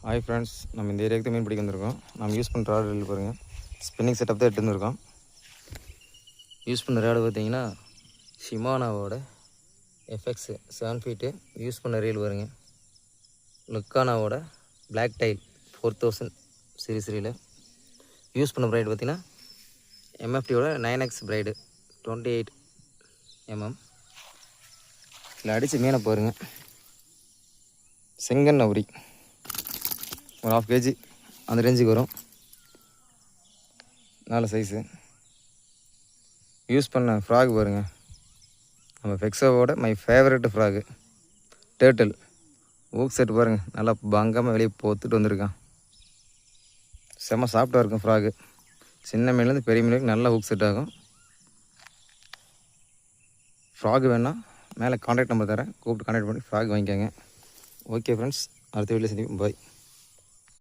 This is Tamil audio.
ஹாய் ஃப்ரெண்ட்ஸ், நம்ம இந்த ஏரியாவுக்கு மீன் பிடிக்க வந்திருக்கோம். நம்ம யூஸ் பண்ணுற ராடு ரீல் பாருங்கள். ஸ்பின்னிங் செட்டப் தான் எடுத்து வந்திருக்கோம். யூஸ் பண்ண ராடு பார்த்தீங்கன்னா ஷிமானாவோட எஃப்எக்ஸ் 7 ஃபீட்டு யூஸ் பண்ண ரீல் பாருங்கள். லுக்கானாவோட black tile 4000 series reel use பண்ண ப்ரைடு பார்த்தீங்கன்னா எம்எஃப்டியோட 9X ப்ரைடு 28 mm. இதில் அடித்து மீனை பாருங்கள். செங்கன் நவுரி ஒரு 1/2 kg அந்த ரேஞ்சுக்கு வரும். நல்ல சைஸு. யூஸ் பண்ண ஃப்ராக் பாருங்கள். நம்ம ஃபெக்ஸோவோட மை ஃபேவரட் ஃப்ராகு டேர்ட்டில் ஊக் செட் பாருங்கள். நல்லா பங்கமாக வெளியே போத்துட்டு வந்திருக்கான். செம்ம சாஃப்டாக இருக்கும் ஃப்ராகு. சின்ன மீன்லேருந்து பெரிய மீனுக்கு நல்லா ஊக் செட் ஆகும். ஃப்ராக் வேணால் மேலே கான்டாக்ட் நம்பர் தரேன், கூப்பிட்டு கான்டாக்ட் பண்ணி ஃப்ராக் வாங்கிக்கோங்க. ஓகே ஃப்ரெண்ட்ஸ், அடுத்த வீடியோ சந்திப்போம். பாய்.